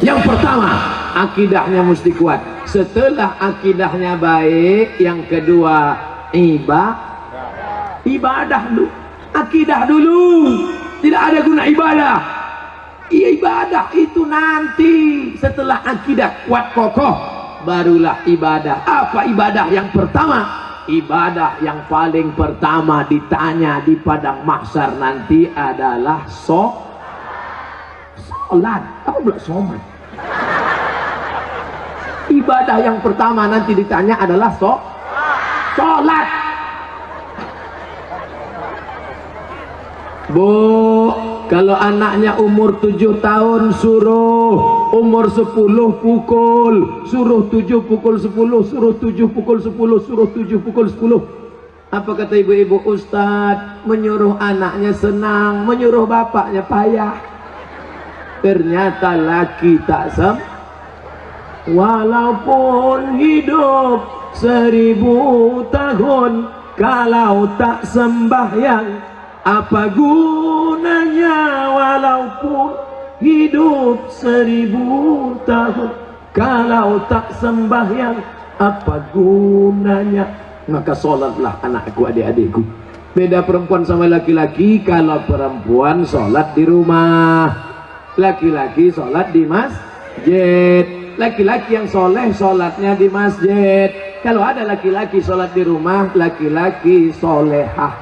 Yang pertama, akidahnya mesti kuat. Setelah akidahnya baik, yang kedua ibadah dulu. Akidah dulu. Tidak ada guna ibadah. Ibadah itu nanti setelah akidah kuat kokoh, barulah ibadah. Apa ibadah yang pertama? Ibadah yang paling pertama ditanya di padang mahsyar nanti adalah sholat. Apa pula sholat? Ibadah yang pertama nanti ditanya adalah sholat. Bu, kalau anaknya umur 7 tahun suruh, umur 10 pukul, suruh 7 pukul 10, suruh 7 pukul 10, suruh 7 pukul 10. Apa kata ibu-ibu? Ustadz, menyuruh anaknya senang, menyuruh bapaknya payah. Ternyata laki tak walaupun hidup 1000 tahun, kalau tak sembahyang apa gunanya? Walaupun hidup 1000 tahun, kalau tak sembahyang apa gunanya? Maka sholatlah anakku, adik-adikku. Beda perempuan sama laki-laki. Kalau perempuan sholat di rumah, laki-laki sholat di masjid. Laki-laki yang soleh sholatnya di masjid. Kalau ada laki-laki sholat di rumah, laki-laki solehah.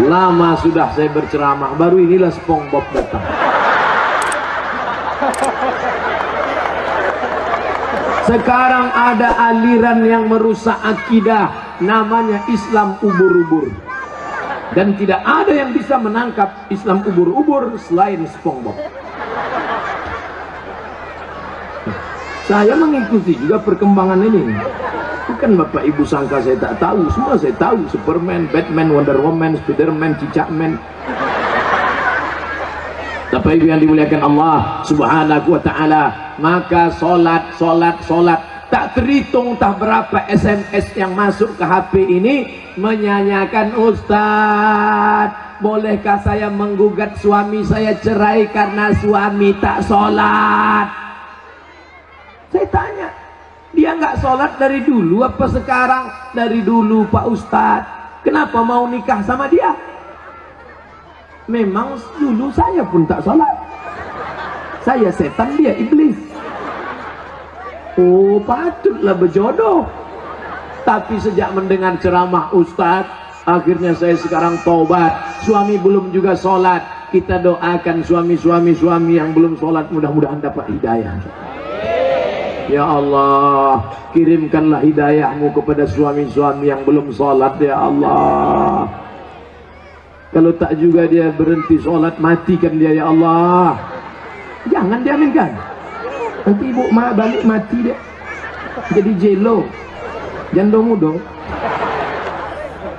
Lama sudah saya berceramah, baru inilah SpongeBob datang. Sekarang ada aliran yang merusak akidah, namanya Islam ubur-ubur. Dan tidak ada yang bisa menangkap Islam ubur-ubur selain SpongeBob. Saya mengikuti juga perkembangan ini. Bukan Bapak Ibu sangka saya tak tahu, semua saya tahu. Superman, Batman, Wonder Woman, Spiderman, Cicakman. Bapak Ibu yang dimuliakan Allah Subhanahu wa ta'ala, maka solat tak terhitung tak berapa SMS yang masuk ke HP ini menyanyikan, Ustadz, bolehkah saya menggugat suami saya cerai karena suami tak sholat? Saya tanya, dia nggak sholat dari dulu apa sekarang? Dari dulu Pak Ustadz. Kenapa mau nikah sama dia? Memang dulu saya pun tak sholat. Saya setan, dia iblis. Oh, patutlah berjodoh. Tapi sejak mendengar ceramah Ustadz, akhirnya saya sekarang tobat. Suami belum juga sholat. Kita doakan suami yang belum sholat, mudah-mudahan dapat hidayah. Ya Allah, kirimkanlah hidayahmu kepada suami-suami yang belum sholat, ya Allah. Kalau tak juga dia berhenti sholat, matikan dia, ya Allah. Jangan diaminkan. Nanti ibu balik mati dia, jadi jelo, janda muda.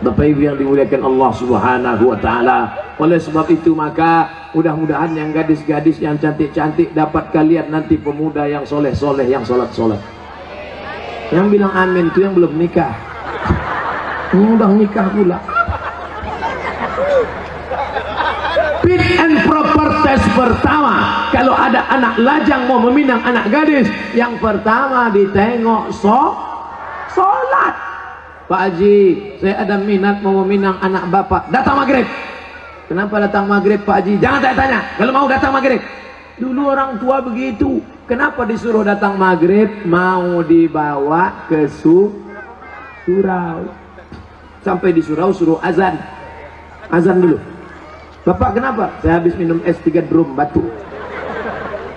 Bapak Ibu yang dimuliakan Allah Subhanahu wa ta'ala, oleh sebab itu maka mudah-mudahan yang gadis-gadis yang cantik-cantik dapat kalian nanti pemuda yang soleh-soleh, yang sholat-sholat. Yang bilang amin itu yang belum nikah. Udah nikah pula. Fit and proper test pertama, kalau ada anak lajang mau meminang anak gadis, yang pertama ditengok sholat. Pak Haji, saya ada minat mau meminang anak bapak, datang maghrib. Kenapa datang maghrib Pak Haji? Jangan tanya, kalau mau datang maghrib. Dulu orang tua begitu. Kenapa disuruh datang maghrib? Mau dibawa ke surau. Sampai di surau suruh azan. Azan dulu. Bapak kenapa? Saya habis minum es 3 drum batu.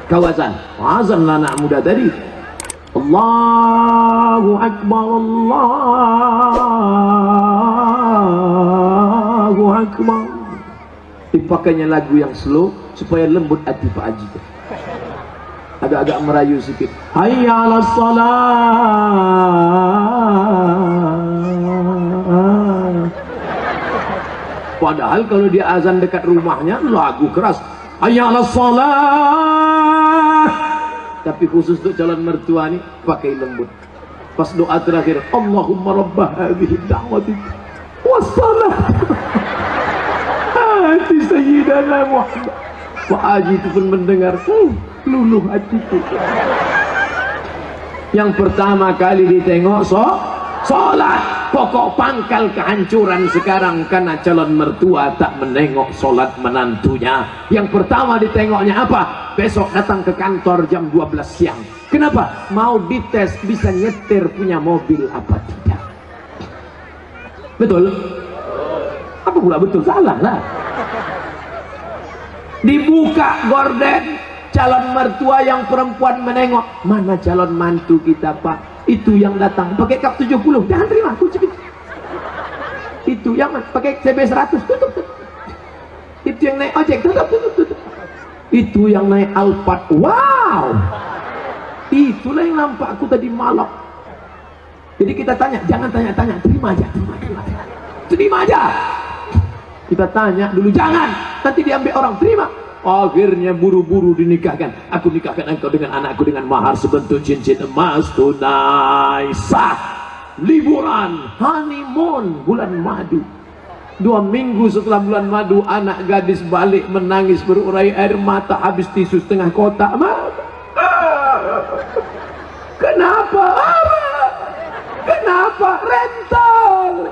Kau azan. Azan lah anak muda tadi. Allahu Akbar, Allahu Akbar. Dipakainya lagu yang slow supaya lembut hati Pak Haji. Agak-agak merayu sedikit. Hayya 'alas shalah. Padahal kalau dia azan dekat rumahnya lagu keras, hayya 'alas shalah. Tapi khusus untuk calon mertua nih pakai lembut. Pas doa terakhir, Allahumma rabbah hadhihi da'wati wassalam Maulana Muhammad. Pak Haji itu pun mendengar, luluh hatiku. Yang pertama kali ditengok sholat. Pokok pangkal kehancuran sekarang karena calon mertua tak menengok sholat menantunya. Yang pertama ditengoknya apa? Besok datang ke kantor jam 12 siang. Kenapa? Mau dites bisa nyetir punya mobil apa tidak. Betul? Apa pula betul? Salah lah. Dibuka gorden, calon mertua yang perempuan menengok, mana calon mantu kita Pak? Itu yang datang pakai kap 70, jangan terima, kunci. Itu yang pakai CB 100, tutup. Itu yang naik ojek, tutup. Itu yang naik Alphard, wow. Itulah yang nampak aku tadi malam. Jadi kita tanya, jangan tanya-tanya, terima aja. Kita tanya dulu, jangan, nanti diambil orang, terima. Akhirnya buru-buru dinikahkan. Aku nikahkan engkau dengan anakku dengan mahar sebentuk cincin emas tunai sah. Liburan honeymoon bulan madu. 2 minggu setelah bulan madu, anak gadis balik menangis berurai air mata, habis tisu setengah kotak. Kenapa rental?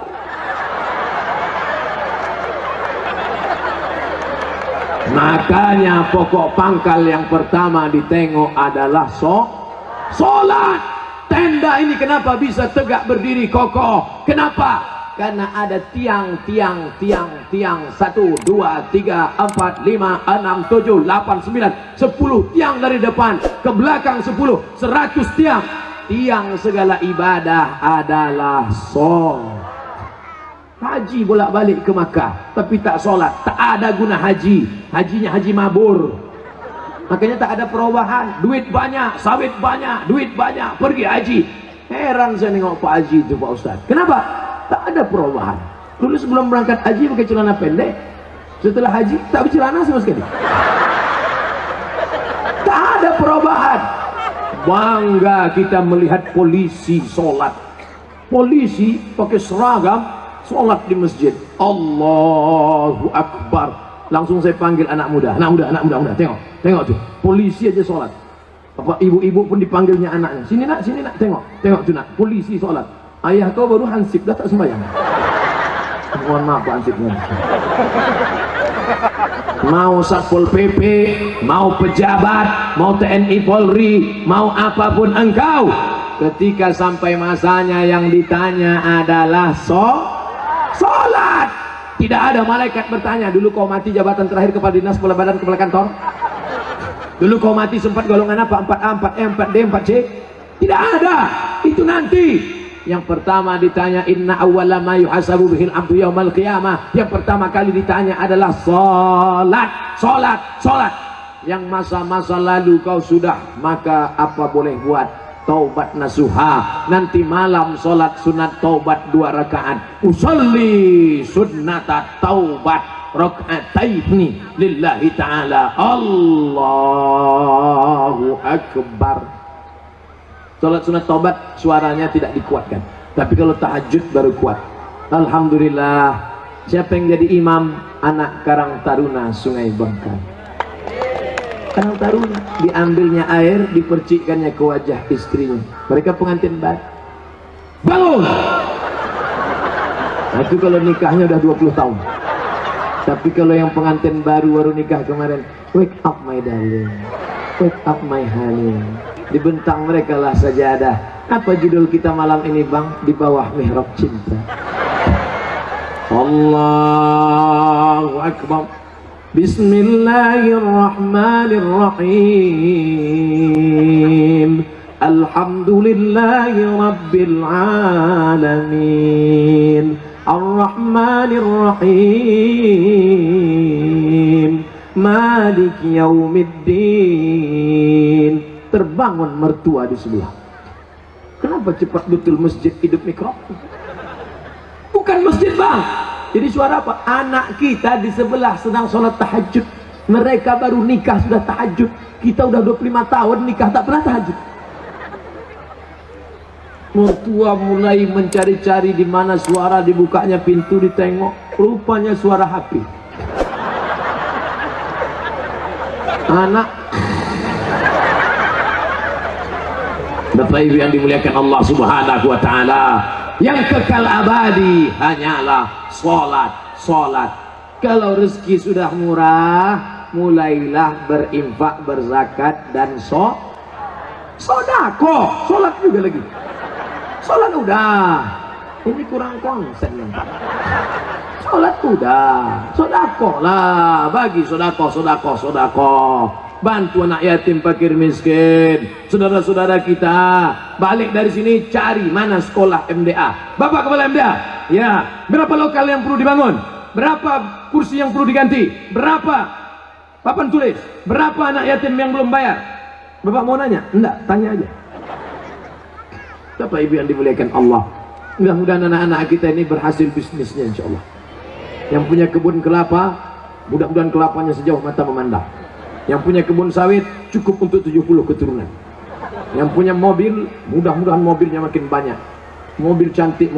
Makanya pokok pangkal yang pertama ditengok adalah sholat. Tenda ini kenapa bisa tegak berdiri kokoh? Kenapa? Karena ada tiang 1, 2, 3, 4, 5, 6, 7, 8, 9, 10 tiang dari depan ke belakang 10, 100 tiang. Tiang segala ibadah adalah sholat. Haji bolak-balik ke Makkah tapi tak sholat, tak ada guna haji. Hajinya haji mabur. Makanya tak ada perubahan. Duit banyak, sawit banyak, duit banyak, pergi haji. Heran saya nengok Pak Haji itu Pak Ustaz. Kenapa? Tak ada perubahan. Dulu sebelum berangkat haji pakai celana pendek, setelah haji tak bercelana sama sekali. Tak ada perubahan. Bangga kita melihat polisi sholat. Polisi pakai seragam sholat di masjid. Allahu Akbar. Langsung saya panggil anak muda. Tengok tuh, polisi aja sholat. Apa ibu-ibu pun dipanggilnya anaknya. Sini nak, tengok tuh nak, polisi sholat. Ayah kau baru hansip, dah tak sembahyang. Mohon maaf Pak hansipnya. Mau Satpol PP, mau pejabat, mau TNI Polri, mau apapun engkau, ketika sampai masanya yang ditanya adalah sholat. Tidak ada malaikat bertanya, dulu kau mati jabatan terakhir kepala dinas, kepala badan, kepala kantor? Dulu kau mati sempat golongan apa? 4A, 4E, 4D, 4C? Tidak ada. Itu nanti. Yang pertama ditanya, inna awwala ma yuhasabu bihil abdu yaumal qiyamah. Yang pertama kali ditanya adalah sholat. Yang masa-masa lalu kau sudah, maka apa boleh buat? Taubat nasuha. Nanti malam sholat sunat taubat 2 rakaat. Usolli sunnata taubat raka'ataini lillahi ta'ala. Allahu Akbar. Sholat sunat taubat suaranya tidak dikuatkan, tapi kalau tahajud baru kuat. Alhamdulillah. Siapa yang jadi imam? Anak Karang Taruna Sungai Bangka. Karang Taruna, diambilnya air, dipercikkannya ke wajah istrinya. Mereka pengantin baru. Bangun! Nah, itu kalau nikahnya udah 20 tahun. Tapi kalau yang pengantin baru nikah kemarin, wake up my darling, wake up my honey. Dibentang mereka lah sajadah. Apa judul kita malam ini bang? Di bawah mihrab cinta. Allahu Akbar. Bismillahirrahmanirrahim. Alhamdulillahi Rabbil Alamin. Ar-Rahmanirrahim. Malik Yaumiddin. Terbangun mertua di sebelah. Kenapa cepat betul masjid hidup mikrofon? Bukan masjid bang. Jadi suara apa? Anak kita di sebelah sedang sholat tahajud. Mereka baru nikah sudah tahajud. Kita udah 25 tahun nikah tak pernah tahajud. Mertua mulai mencari-cari di mana suara, dibukanya pintu, ditengok. Rupanya suara HP. anak. Bapak Ibu yang dimuliakan Allah Subhanahu wa taala, yang kekal abadi hanyalah salat. Kalau rezeki sudah murah, mulailah berinfak, berzakat dan sedekah. Salat juga lagi. Salat udah. Ini kurang konsen. Salat udah. Sedekah lah, bagi sedekah. Bantu anak yatim, fakir miskin, saudara-saudara kita. Balik dari sini cari mana sekolah MDA. Bapak kepala MDA, ya, berapa lokal yang perlu dibangun, berapa kursi yang perlu diganti, berapa papan tulis, berapa anak yatim yang belum bayar. Bapak mau nanya? Enggak, tanya aja. Bapak Ibu yang dimuliakan Allah, mudah-mudahan anak-anak kita ini berhasil bisnisnya, insya Allah. Yang punya kebun kelapa, mudah-mudahan kelapanya sejauh mata memandang. Yang punya kebun sawit cukup untuk 70 keturunan. Yang punya mobil, mudah-mudahan mobilnya makin banyak. Mobil cantik,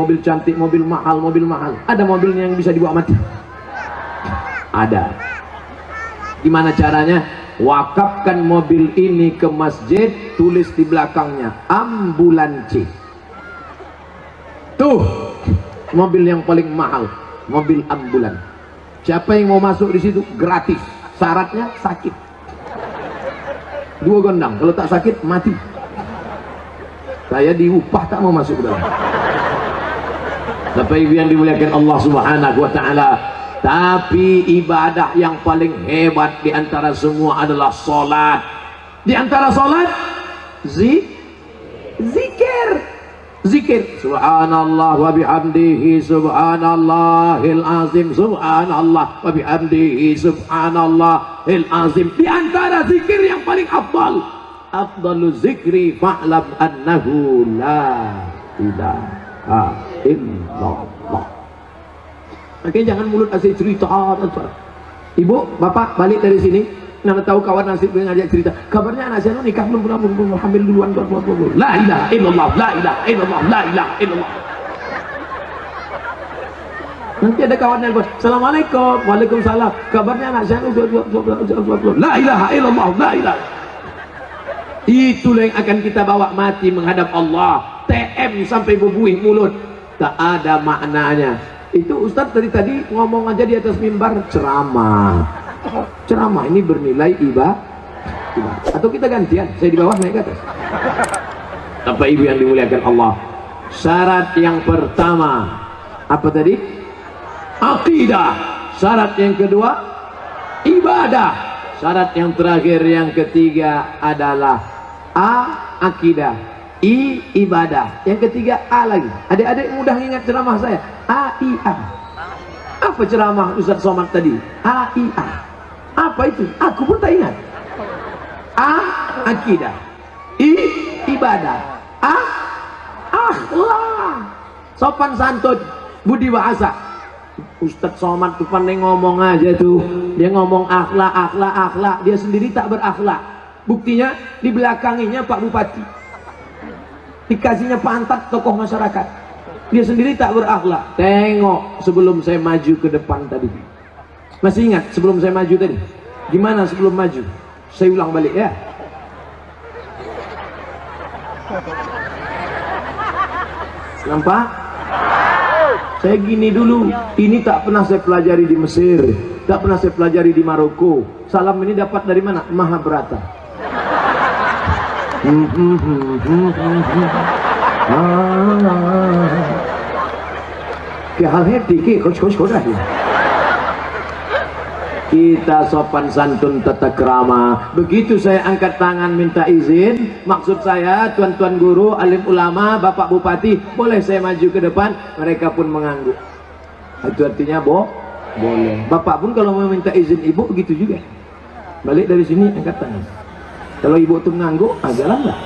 mobil mahal. Ada mobilnya yang bisa dibawa mati? Ada. Gimana caranya? Wakafkan mobil ini ke masjid, tulis di belakangnya ambulansi. Tuh, mobil yang paling mahal, mobil ambulan. Siapa yang mau masuk di situ gratis. Syaratnya sakit. 2 gondang, kalau tak sakit mati. Saya diupah tak mau masuk ke dalam. Bapak Ibu yang dimuliakan Allah Subhanahu wa taala, tapi ibadah yang paling hebat di antara semua adalah salat. Di antara salat zikir. Subhanallah wa bihamdihi subhanallahil azim, subhanallah wa bihamdihi subhanallahil azim. Di antara zikir yang paling afdalu zikri fa'lam annahu la ilaha illallah. Makanya jangan mulut asli cerita. Ibu, bapak balik dari sini, nana tahu kawan nasib dengan ngajak cerita, kabarnya anak saya nikah belum hamil duluan. La ilaha illallah, la ilaha illallah, la ilaha illallah. Nanti ada kawan yang bilang, assalamualaikum, waalaikumsalam, kabarnya anak saya la ilaha illallah, la ilaha. Itulah yang akan kita bawa mati menghadap Allah. TM sampai berbuih mulut, tak ada maknanya. Itu Ustadz tadi ngomong aja di atas mimbar, ceramah ini bernilai ibadah. Atau kita gantian, saya di bawah naik ke atas. Bapak Ibu yang dimuliakan Allah, syarat yang pertama apa tadi? Aqidah. Syarat yang kedua ibadah. Syarat yang terakhir yang ketiga adalah akidah, ibadah. Yang ketiga A lagi. Adik-adik mudah ingat ceramah saya. A. Apa ceramah Ustaz Somad tadi? A. Apa itu? Aku pun tak ingat. Akidah, ibadah, akhlak, sopan santun, budi bahasa. Ustaz Somad tuh pandai ngomong aja tuh. Dia ngomong akhlak. Dia sendiri tak berakhlak. Buktinya di belakanginya Pak Bupati, dikasihnya pantat tokoh masyarakat. Dia sendiri tak berakhlak. Tengok sebelum saya maju ke depan tadi. Masih ingat sebelum saya maju tadi? Gimana sebelum maju? Saya ulang balik ya. Nampak? Saya gini dulu. Ini tak pernah saya pelajari di Mesir, tak pernah saya pelajari di Maroko. Salam ini dapat dari mana? Mahabharata. Kita sopan santun tata krama. Begitu saya angkat tangan minta izin, maksud saya tuan-tuan guru, alim ulama, bapak bupati, boleh saya maju ke depan? Mereka pun mengangguk. Itu artinya boleh. Bapak pun kalau mau minta izin ibu begitu juga. Balik dari sini angkat tangan. Kalau ibu tuh mengangguk, jalan lah.